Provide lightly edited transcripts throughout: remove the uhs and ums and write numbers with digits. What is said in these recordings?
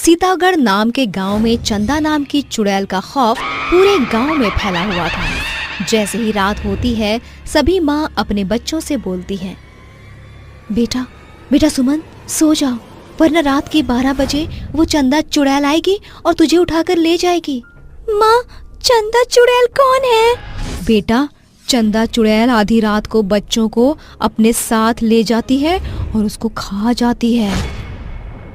सीतागढ़ नाम के गांव में चंदा नाम की चुड़ैल का खौफ पूरे गांव में फैला हुआ था। जैसे ही रात होती है, सभी माँ अपने बच्चों से बोलती हैं, बेटा बेटा सुमन, सो जाओ, वरना रात के 12 बजे वो चंदा चुड़ैल आएगी और तुझे उठाकर ले जाएगी। माँ, चंदा चुड़ैल कौन है? बेटा, चंदा चुड़ैल आधी रात को बच्चों को अपने साथ ले जाती है और उसको खा जाती है।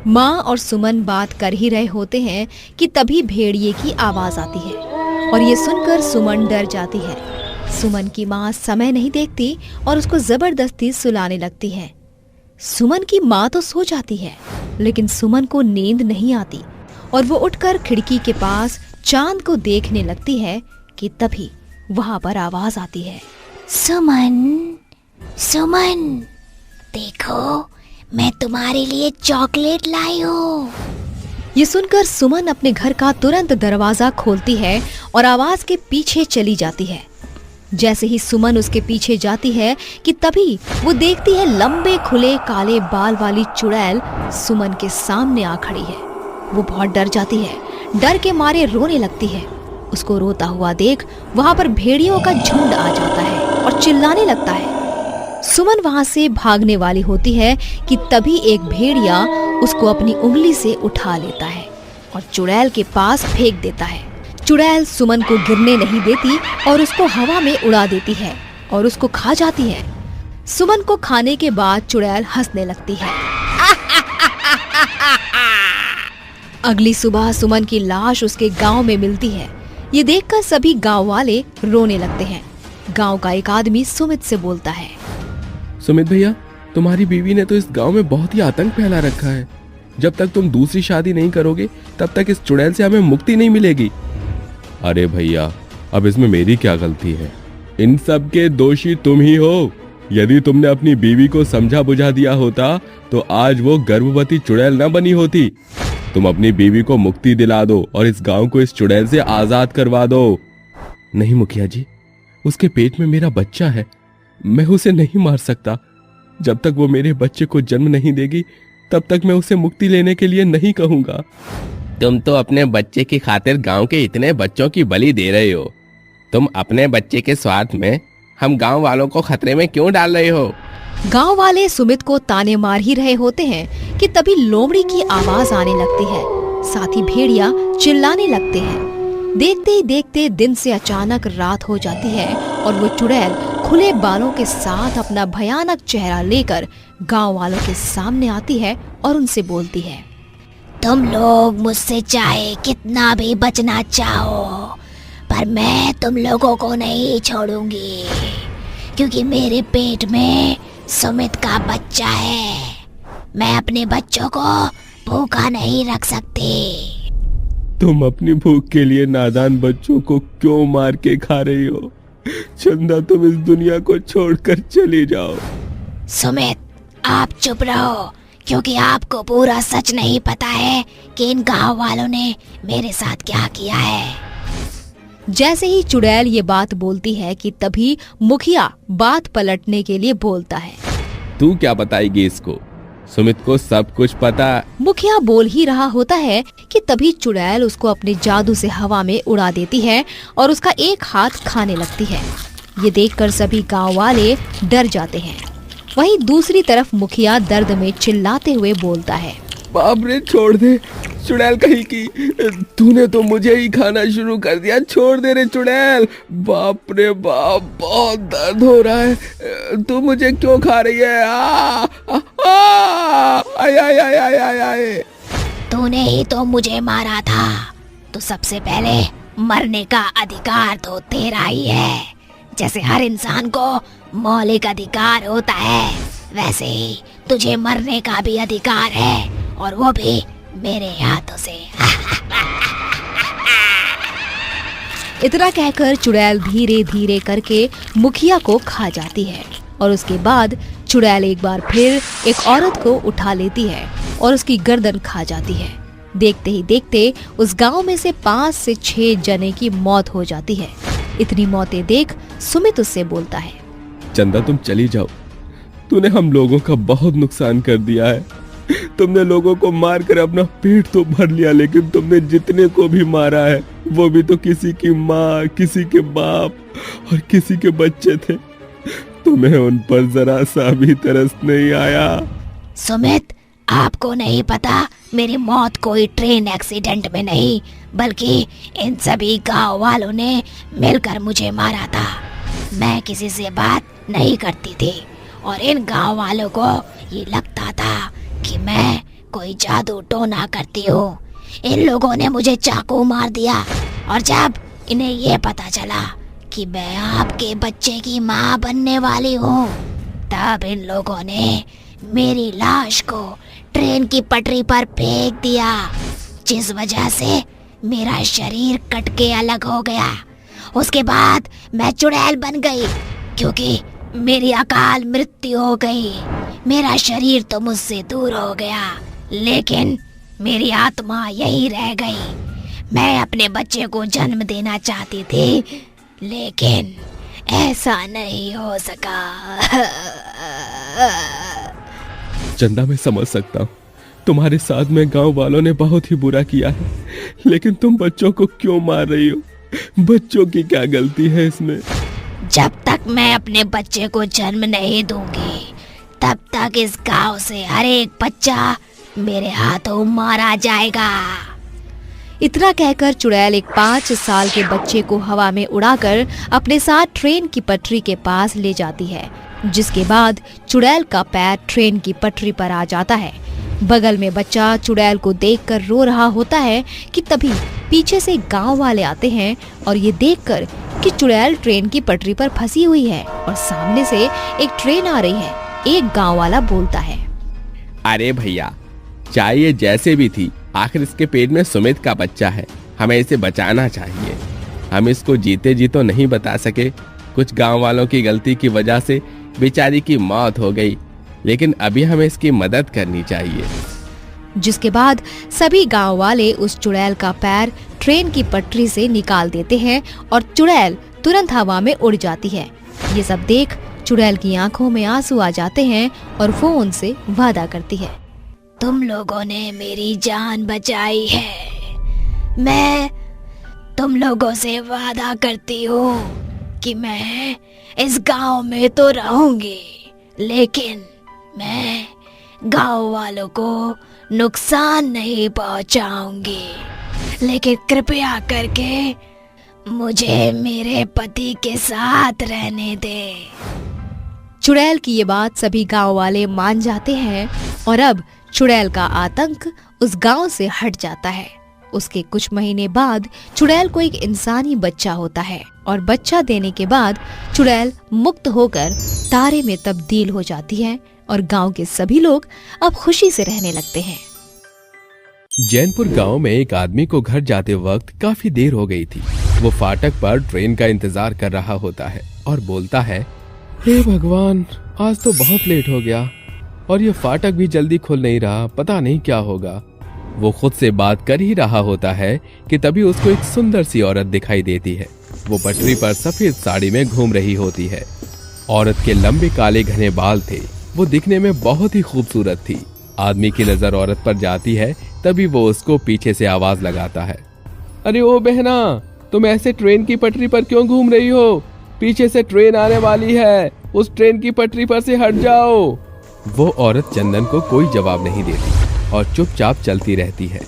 माँ और सुमन बात कर ही रहे होते हैं कि तभी भेड़िए की आवाज आती है और ये सुनकर सुमन डर जाती है। सुमन की माँ समय नहीं देखती और उसको जबरदस्ती सुलाने लगती है। सुमन की माँ तो सो जाती है, लेकिन सुमन को नींद नहीं आती और वो उठकर खिड़की के पास चांद को देखने लगती है कि तभी वहां पर आवाज आती है, सुमन, सुमन, देखो मैं तुम्हारे लिए चॉकलेट लाई हूँ। ये सुनकर सुमन अपने घर का तुरंत दरवाजा खोलती है और आवाज के पीछे चली जाती है। जैसे ही सुमन उसके पीछे जाती है कि तभी वो देखती है लंबे खुले काले बाल वाली चुड़ैल सुमन के सामने आ खड़ी है। वो बहुत डर जाती है, डर के मारे रोने लगती है। उसको रोता हुआ देख वहां पर भेड़ियों का झुंड आ जाता है और चिल्लाने लगता है। सुमन वहां से भागने वाली होती है कि तभी एक भेड़िया उसको अपनी उंगली से उठा लेता है और चुड़ैल के पास फेंक देता है। चुड़ैल सुमन को गिरने नहीं देती और उसको हवा में उड़ा देती है और उसको खा जाती है। सुमन को खाने के बाद चुड़ैल हंसने लगती है। अगली सुबह सुमन की लाश उसके गांव में मिलती है। ये देखकर सभी गांव वाले रोने लगते हैं। गांव का एक आदमी सुमित से बोलता है, सुमित भैया, तुम्हारी बीवी ने तो इस गांव में बहुत ही आतंक फैला रखा है। जब तक तुम दूसरी शादी नहीं करोगे तब तक इस चुड़ैल से हमें मुक्ति नहीं मिलेगी। अरे भैया, अब इसमें मेरी क्या गलती है? इन सब के दोषी तुम ही हो। यदि तुमने अपनी बीवी को समझा बुझा दिया होता तो आज वो गर्भवती चुड़ैल न बनी होती। तुम अपनी बीवी को मुक्ति दिला दो और इस गांव को इस चुड़ैल से आजाद करवा दो। नहीं मुखिया जी, उसके पेट में मेरा बच्चा है, मैं उसे नहीं मार सकता। जब तक वो मेरे बच्चे को जन्म नहीं देगी तब तक मैं उसे मुक्ति लेने के लिए नहीं कहूंगा। तुम तो अपने बच्चे की खातिर गांव के इतने बच्चों की बलि दे रहे हो। तुम अपने बच्चे के स्वार्थ में हम गांव वालों को खतरे में क्यों डाल रहे हो? गांव वाले सुमित को ताने मार ही रहे होते हैं कि तभी लोमड़ी की आवाज आने लगती है। साथ ही भेड़िया चिल्लाने लगते हैं। देखते ही देखते दिन से अचानक रात हो जाती है और वो चुड़ैल खुले बालों के साथ अपना भयानक चेहरा लेकर गांव वालों के सामने आती है और उनसे बोलती है, तुम लोग मुझसे चाहे कितना भी बचना चाहो, पर मैं तुम लोगों को नहीं छोड़ूंगी, क्योंकि मेरे पेट में सुमित का बच्चा है। मैं अपने बच्चों को भूखा नहीं रख सकती। तुम अपनी भूख के लिए नादान बच्चों को क्यों मार के खा रही हो? चंदा, तुम इस दुनिया को छोड़कर चली जाओ। सुमित, आप चुप रहो, क्योंकि आपको पूरा सच नहीं पता है कि इन गांव वालों ने मेरे साथ क्या किया है। जैसे ही चुड़ैल ये बात बोलती है कि तभी मुखिया बात पलटने के लिए बोलता है, तू क्या बताएगी इसको? सुमित को सब कुछ पता। मुखिया बोल ही रहा होता है कि तभी चुड़ैल उसको अपने जादू से हवा में उड़ा देती है और उसका एक हाथ खाने लगती है। ये देखकर सभी गांव वाले डर जाते हैं। वहीं दूसरी तरफ मुखिया दर्द में चिल्लाते हुए बोलता है, बाप रे, छोड़ दे चुड़ैल कहीं की, तूने तो मुझे ही खाना शुरू कर दिया। छोड़ दे रे चुड़ैल। बाप रे बाप, बहुत दर्द हो रहा है। तू मुझे क्यों खा रही है? आय आय आय आय आय आय। तूने ही तो मुझे मारा था, तो सबसे पहले मरने का अधिकार तो तेरा ही है। जैसे हर इंसान को मौलिक अधिकार होता है, वैसे ही तुझे मरने का भी अधिकार है, और वो भी मेरे हाथों से। इतना कहकर चुड़ैल धीरे धीरे करके मुखिया को खा जाती है और उसके बाद चुड़ैल एक बार फिर एक औरत को उठा लेती है और उसकी गर्दन खा जाती है। देखते ही देखते उस गांव में से 5 से 6 जने की मौत हो जाती है। इतनी मौतें देख सुमित उससे बोलता है, चंदा, तुम चली जाओ। तूने हम लोगों का बहुत नुकसान कर दिया है। तुमने लोगों को मारकर अपना पेट तो भर लिया, लेकिन तुमने जितने को भी मारा है वो भी तो किसी की माँ, किसी के बाप और किसी के बच्चे थे। तुम्हें उन पर जरा सा भी तरस नहीं आया? सुमित, आपको नहीं पता, मेरी मौत कोई ट्रेन एक्सीडेंट में नहीं बल्कि इन सभी गांव वालों ने मिलकर मुझे मारा था। मैं किसी से बात नहीं करती थी और इन गांव वालों को ये लगता था कि मैं कोई जादू टोना करती हूँ। इन लोगों ने मुझे चाकू मार दिया और जब इन्हें ये पता चला कि मैं आपके बच्चे की माँ बनने वाली हूँ, तब इन लोगों ने मेरी लाश को ट्रेन की पटरी पर फेंक दिया, जिस वजह से मेरा शरीर कट के अलग हो गया। उसके बाद मैं चुड़ैल बन गई क्योंकि मेरी अकाल मृत्यु हो गई। मेरा शरीर तो मुझसे दूर हो गया, लेकिन मेरी आत्मा यही रह गई। मैं अपने बच्चे को जन्म देना चाहती थी, लेकिन ऐसा नहीं हो सका। चंदा, मैं समझ सकता हूँ तुम्हारे साथ में गांव वालों ने बहुत ही बुरा किया है, लेकिन तुम बच्चों को क्यों मार रही हो? बच्चों की क्या गलती है इसमें? जब तक मैं अपने बच्चे को जन्म नहीं दूंगी, तब तक इस गांव से हर एक बच्चा मेरे हाथों मारा जाएगा। इतना कहकर चुड़ैल एक 5 साल के बच्चे को हवा में उड़ाकर अपने साथ ट्रेन की पटरी के पास ले जाती है, जिसके बाद चुड़ैल का पैर ट्रेन की पटरी पर आ जाता है। बगल में बच्चा चुड़ैल को देखकर रो रहा होता है कि तभी पीछे से गांव वाले आते हैं और ये देखकर कि चुड़ैल ट्रेन की पटरी पर फंसी हुई है और सामने से एक ट्रेन आ रही है, एक गांव वाला बोलता है, अरे भैया, चाहे ये जैसे भी थी, आखिर इसके पेट में सुमित का बच्चा है, हमें इसे बचाना चाहिए। हम इसको जीते जी तो नहीं बता सके, कुछ गांव वालों की गलती की वजह से बेचारी की मौत हो गई, लेकिन अभी हमें इसकी मदद करनी चाहिए। जिसके बाद सभी गांव वाले उस चुड़ैल का पैर ट्रेन की पटरी से निकाल देते हैं और चुड़ैल तुरंत हवा में उड़ जाती है। ये सब देख चुड़ैल की आंखों में आंसू आ जाते हैं और वो उनसे वादा करती है, तुम लोगों ने मेरी जान बचाई है। मैं तुम लोगों से वादा करती हूँ कि मैं इस गांव में तो रहूंगी, लेकिन मैं गांव वालों को नुकसान नहीं पहुंचाऊंगी। लेकिन कृपया करके मुझे मेरे पति के साथ रहने दे। चुड़ैल की ये बात सभी गांव वाले मान जाते हैं और अब चुड़ैल का आतंक उस गांव से हट जाता है। उसके कुछ महीने बाद चुड़ैल को एक इंसानी बच्चा होता है और बच्चा देने के बाद चुड़ैल मुक्त होकर तारे में तब्दील हो जाती है और गांव के सभी लोग अब खुशी से रहने लगते हैं। जैनपुर गांव में एक आदमी को घर जाते वक्त काफी देर हो गई थी। वो फाटक पर ट्रेन का इंतजार कर रहा होता है और बोलता है, हे भगवान, आज तो बहुत लेट हो गया और ये फाटक भी जल्दी खुल नहीं रहा, पता नहीं क्या होगा। वो खुद से बात कर ही रहा होता है कि तभी उसको एक सुंदर सी औरत दिखाई देती है। वो पटरी पर सफेद साड़ी में घूम रही होती है। औरत के लंबे काले घने बाल थे। वो दिखने में बहुत ही खूबसूरत थी। आदमी की नजर औरत पर जाती है, तभी वो उसको पीछे से आवाज लगाता है, अरे ओ बहना, तुम ऐसे ट्रेन की पटरी पर क्यों घूम रही हो? पीछे से ट्रेन आने वाली है, उस ट्रेन की पटरी पर से हट जाओ। वो औरत चंदन को कोई जवाब नहीं देती और चुपचाप चलती रहती है।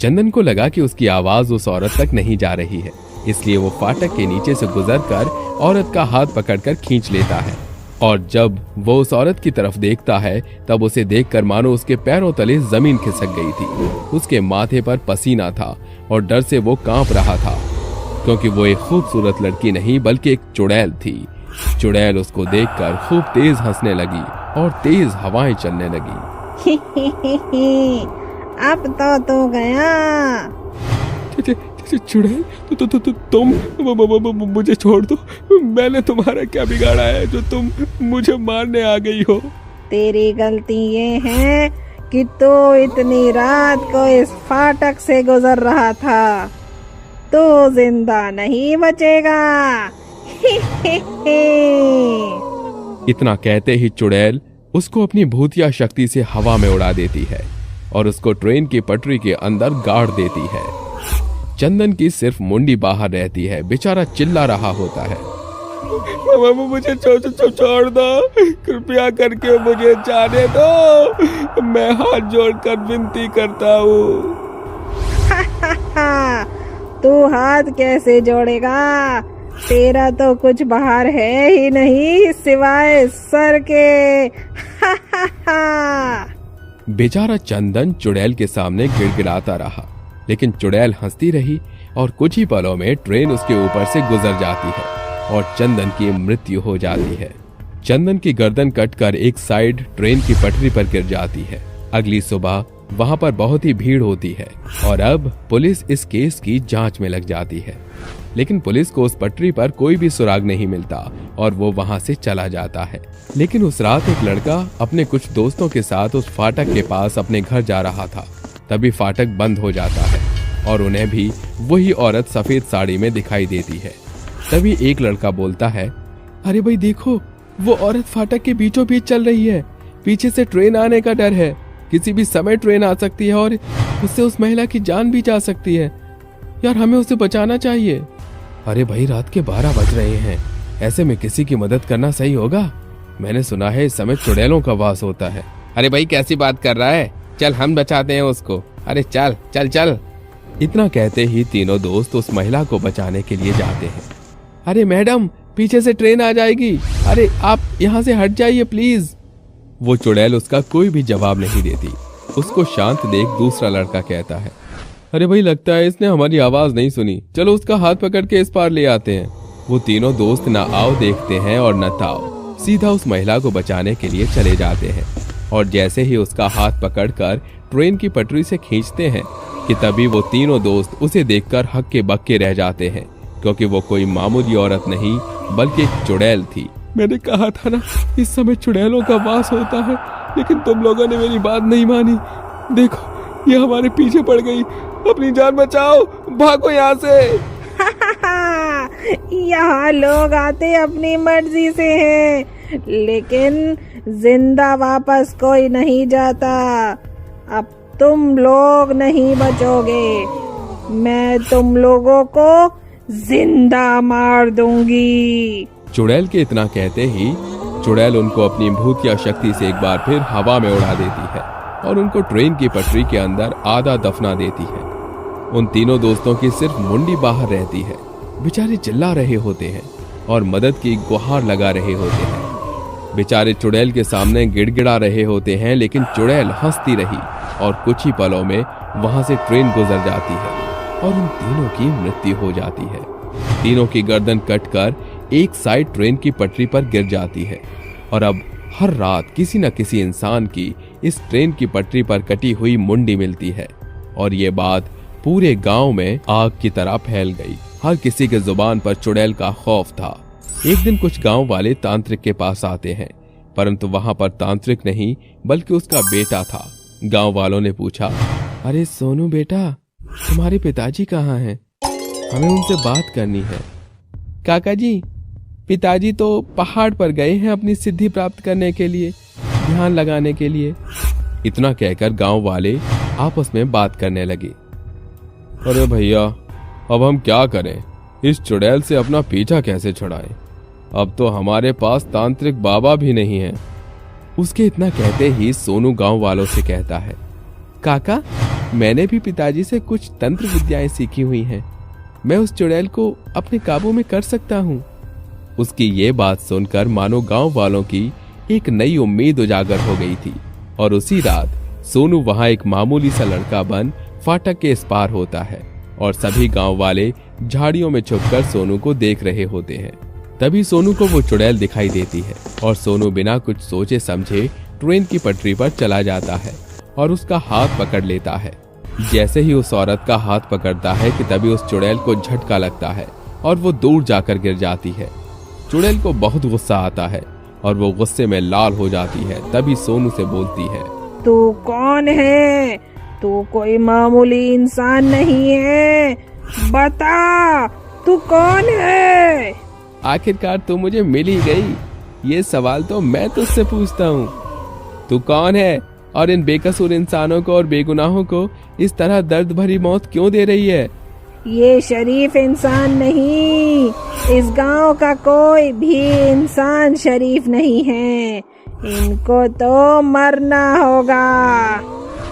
चंदन को लगा कि उसकी आवाज उस औरत तक नहीं जा रही है, इसलिए वो फाटक के नीचे से गुजरकर औरत का हाथ पकड़कर खींच लेता है। और जब वो उस औरत की तरफ देखता है, तब उसे देखकर मानो उसके पैरों तले जमीन खिसक गई थी। उसके माथे पर पसीना था और डर से वो कांप रहा था, क्योंकि वो एक खूबसूरत लड़की नहीं बल्कि एक चुड़ैल थी। चुड़ैल उसको देखकर खूब तेज हंसने लगी और तेज हवाएं चलने लगी। अब तो तू गया। चुड़ैल, तुम मुझे छोड़ दो। मैंने तुम्हारा क्या बिगाड़ा है जो तुम मुझे मारने आ गई हो? तेरी गलती ये है कि तू इतनी रात को इस फाटक से गुजर रहा था। तू जिंदा नहीं बचेगा। इतना कहते ही चुड़ैल उसको अपनी भूतिया शक्ति से हवा में उड़ा देती है और उसको ट्रेन की पटरी के अंदर गाड़ देती है। चंदन की सिर्फ मुंडी बाहर रहती है। बेचारा चिल्ला रहा होता है, मुझे छोड़ दो, कृपया करके मुझे जाने दो, मैं हाथ जोड़कर विनती करता हूँ। तू हाथ कैसे जोड़ेगा? तेरा तो कुछ बाहर है ही नहीं सिवाय सर के। बेचारा चंदन चुड़ैल के सामने गिड़गिड़ाता रहा, लेकिन चुड़ैल हंसती रही और कुछ ही पलों में ट्रेन उसके ऊपर से गुजर जाती है और चंदन की मृत्यु हो जाती है। चंदन की गर्दन कटकर एक साइड ट्रेन की पटरी पर गिर जाती है। अगली सुबह वहां पर बहुत ही भीड़ होती है और अब पुलिस इस केस की जांच में लग जाती है, लेकिन पुलिस को उस पटरी पर कोई भी सुराग नहीं मिलता और वो वहां से चला जाता है। लेकिन उस रात एक लड़का अपने कुछ दोस्तों के साथ उस फाटक के पास अपने घर जा रहा था। तभी फाटक बंद हो जाता है और उन्हें भी वही औरत सफेद साड़ी में दिखाई देती है। तभी एक लड़का बोलता है, अरे भाई देखो, वो औरत फाटक के बीचों बीच चल रही है। पीछे से ट्रेन आने का डर है, किसी भी समय ट्रेन आ सकती है और उससे उस महिला की जान भी जा सकती है। यार हमें उसे बचाना चाहिए। अरे भाई रात के 12 बज रहे हैं, ऐसे में किसी की मदद करना सही होगा? मैंने सुना है इस समय चुड़ैलों का वास होता है। अरे भाई कैसी बात कर रहा है, चल हम बचाते हैं उसको। अरे चल चल चल। इतना कहते ही तीनों दोस्त उस महिला को बचाने के लिए जाते हैं। अरे मैडम पीछे से ट्रेन आ जाएगी, अरे आप यहाँ से हट जाइए प्लीज। वो चुड़ैल उसका कोई भी जवाब नहीं देती। उसको शांत देख दूसरा लड़का कहता है, अरे भाई लगता है इसने हमारी आवाज नहीं सुनी, चलो उसका हाथ पकड़ के इस पार ले आते हैं। वो तीनों दोस्त न आओ देखते हैं और न ताओ, सीधा उस महिला को बचाने के लिए चले जाते हैं। और जैसे ही उसका हाथ पकड़कर ट्रेन की पटरी से खींचते हैं कि तभी वो तीनों दोस्त उसे देखकर हक्के बक्के रह जाते हैं, क्योंकि वो कोई मामूली औरत नहीं बल्कि एक चुड़ैल थी। मैंने कहा था ना इस समय चुड़ैलों का वास होता है, लेकिन तुम लोगों ने मेरी बात नहीं मानी। देखो ये हमारे पीछे पड़ गई, अपनी जान बचाओ, भागो यहाँ से। यहाँ लोग आते अपनी मर्जी से हैं, लेकिन जिंदा वापस कोई नहीं जाता। अब तुम लोग नहीं बचोगे, मैं तुम लोगों को जिंदा मार दूंगी। चुड़ैल के इतना कहते ही चुड़ैल उनको अपनी भूतिया शक्ति से एक बार फिर हवा में उड़ा देती है और उनको ट्रेन की पटरी के अंदर आधा दफना देती है। उन तीनों दोस्तों की सिर्फ मुंडी बाहर रहती है। बेचारे चिल्ला रहे होते हैं और मदद की गुहार लगा रहे होते हैं। बेचारे चुड़ैल के सामने गिड़गिड़ा रहे होते हैं, लेकिन चुड़ैल हंसती रही और कुछ ही पलों में वहां से ट्रेन गुजर जाती है और उन तीनों की मृत्यु हो जाती है। तीनों की गर्दन कटकर एक साइड ट्रेन की पटरी पर गिर जाती है और अब हर रात किसी न किसी इंसान की इस ट्रेन की पटरी पर कटी हुई मुंडी मिलती है और ये बात पूरे गांव में आग की तरह फैल गई। हर किसी के जुबान पर चुड़ैल का खौफ था। एक दिन कुछ गांव वाले तांत्रिक के पास आते हैं, परंतु वहां पर तांत्रिक नहीं बल्कि उसका बेटा था। गांव वालों ने पूछा, अरे सोनू बेटा, तुम्हारे पिताजी कहाँ हैं? हमें उनसे बात करनी है। काका जी, पिताजी तो पहाड़ पर गए हैं अपनी सिद्धि प्राप्त करने के लिए, ध्यान लगाने के लिए। इतना कहकर गांव वाले आपस में बात करने लगे। अरे भैया अब हम क्या करें, इस चुड़ैल से अपना पीछा कैसे छुड़ाएं? अब तो हमारे पास तांत्रिक बाबा भी नहीं है। उसके इतना कहते ही सोनू गांव वालों से कहता है, काका मैंने भी पिताजी से कुछ तंत्र विद्याएं सीखी हुई हैं, मैं उस चुड़ैल को अपने काबू में कर सकता हूँ। उसकी ये बात सुनकर मानो गांव वालों की एक नई उम्मीद उजागर हो गई थी और उसी रात सोनू वहां एक मामूली सा लड़का बन फाटक के इस पार होता है और सभी गांव वाले झाड़ियों में छुपकर सोनू को देख रहे होते हैं। तभी सोनू को वो चुड़ैल दिखाई देती है और सोनू बिना कुछ सोचे समझे ट्रेन की पटरी पर चला जाता है और उसका हाथ पकड़ लेता है। जैसे ही उस औरत का हाथ पकड़ता है कि तभी उस चुड़ैल को झटका लगता है और वो दूर जाकर गिर जाती है। चुड़ैल को बहुत गुस्सा आता है और वो गुस्से में लाल हो जाती है। तभी सोनू से बोलती है, तू कौन है? तू कोई मामूली इंसान नहीं है, बता तू कौन है? आखिरकार तू मुझे मिल ही गई, ये सवाल तो मैं तुझसे पूछता हूँ, तू कौन है और इन बेकसूर इंसानों को और बेगुनाहों को इस तरह दर्द भरी मौत क्यों दे रही है? ये शरीफ इंसान नहीं, इस गांव का कोई भी इंसान शरीफ नहीं है। इनको तो मरना होगा।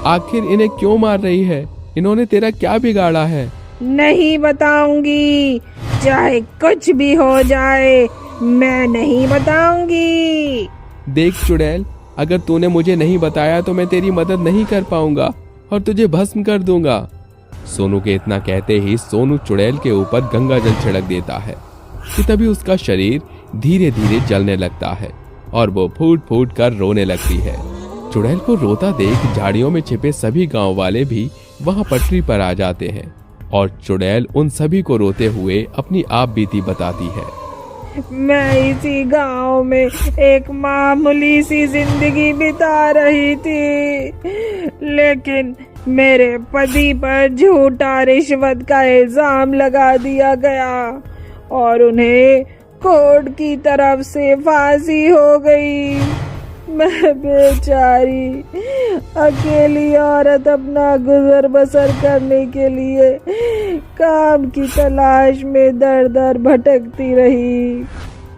आखिर इन्हें क्यों मार रही है? इन्होंने तेरा क्या बिगाड़ा है? नहीं बताऊंगी, चाहे कुछ भी हो जाए, मैं नहीं बताऊंगी। देख चुड़ैल, अगर तूने मुझे नहीं बताया तो मैं तेरी मदद नहीं कर पाऊंगा और तुझे भस्म कर दूंगा। सोनू के इतना कहते ही सोनू चुड़ैल के ऊपर गंगा जल छिड़क देता है कि तभी उसका शरीर धीरे धीरे जलने लगता है और वो फूट फूट कर रोने लगती है। चुड़ैल को रोता देख झाड़ियों में छिपे सभी गांव वाले भी वहां पटरी पर आ जाते हैं और चुड़ैल उन सभी को रोते हुए अपनी आप बीती बताती है। मैं इसी गांव में एक मामूली सी जिंदगी बिता रही थी, लेकिन मेरे पति पर झूठा रिश्वत का इल्जाम लगा दिया गया और उन्हें कोर्ट की तरफ से फांसी हो गई। मैं बेचारी अकेली औरत अपना गुजर बसर करने के लिए काम की तलाश में दर दर भटकती रही,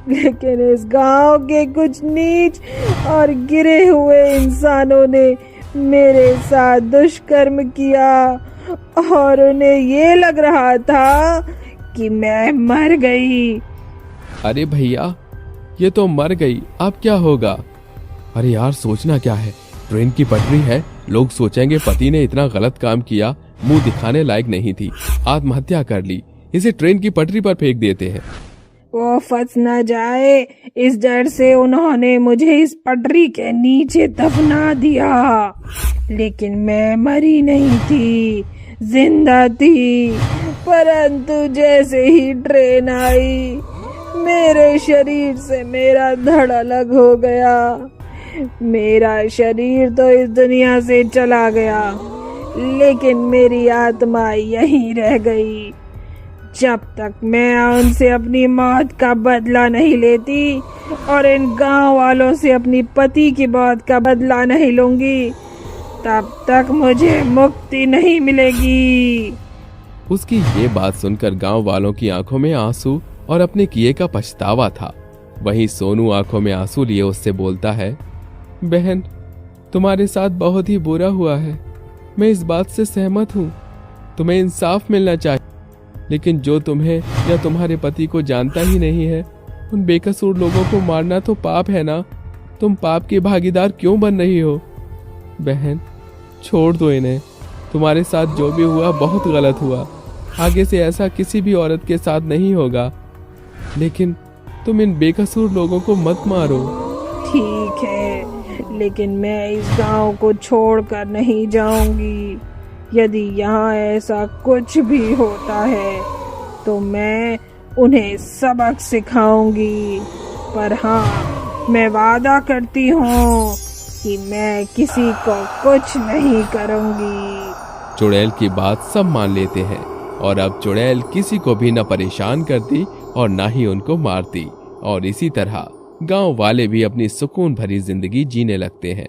लेकिन इस गांव के कुछ नीच और गिरे हुए इंसानों ने मेरे साथ दुष्कर्म किया और उन्हें ये लग रहा था कि मैं मर गई। अरे भैया, ये तो मर गई, अब क्या होगा? अरे यार, सोचना क्या है, ट्रेन की पटरी है, लोग सोचेंगे पति ने इतना गलत काम किया, मुंह दिखाने लायक नहीं थी, आत्महत्या कर ली, इसे ट्रेन की पटरी पर फेंक देते हैं। वो फंस न जाए, इस डर से उन्होंने मुझे इस पटरी के नीचे दफना दिया, लेकिन मैं मरी नहीं थी, जिंदा थी। परंतु जैसे ही ट्रेन आई, मेरे शरीर से मेरा धड़ अलग हो गया। मेरा शरीर तो इस दुनिया से चला गया, लेकिन मेरी आत्मा यहीं रह गई। जब तक मैं उनसे अपनी मौत का बदला नहीं लेती और इन गांव वालों से अपनी पति की मौत का बदला नहीं लूंगी, तब तक मुझे मुक्ति नहीं मिलेगी। उसकी ये बात सुनकर गांव वालों की आंखों में आंसू और अपने किए का पछतावा था। वहीं सोनू आंखों में आंसू लिए उससे बोलता है, बहन, तुम्हारे साथ बहुत ही बुरा हुआ है, मैं इस बात से सहमत हूँ, तुम्हें इंसाफ मिलना चाहिए, लेकिन जो तुम्हें या तुम्हारे पति को जानता ही नहीं है, उन बेकसूर लोगों को मारना तो पाप है ना। तुम पाप की भागीदार क्यों बन रही हो? बहन, छोड़ दो इन्हें, तुम्हारे साथ जो भी हुआ बहुत गलत हुआ, आगे से ऐसा किसी भी औरत के साथ नहीं होगा, लेकिन तुम इन बेकसूर लोगों को मत मारो। ठीक है, लेकिन मैं इस गांव को छोड़कर नहीं जाऊंगी। यदि यहाँ ऐसा कुछ भी होता है तो मैं उन्हें सबक सिखाऊंगी, पर हाँ, मैं वादा करती हूँ कि मैं किसी को कुछ नहीं करूंगी। चुड़ैल की बात सब मान लेते हैं और अब चुड़ैल किसी को भी न परेशान करती और ना ही उनको मारती, और इसी तरह गांव वाले भी अपनी सुकून भरी जिंदगी जीने लगते हैं।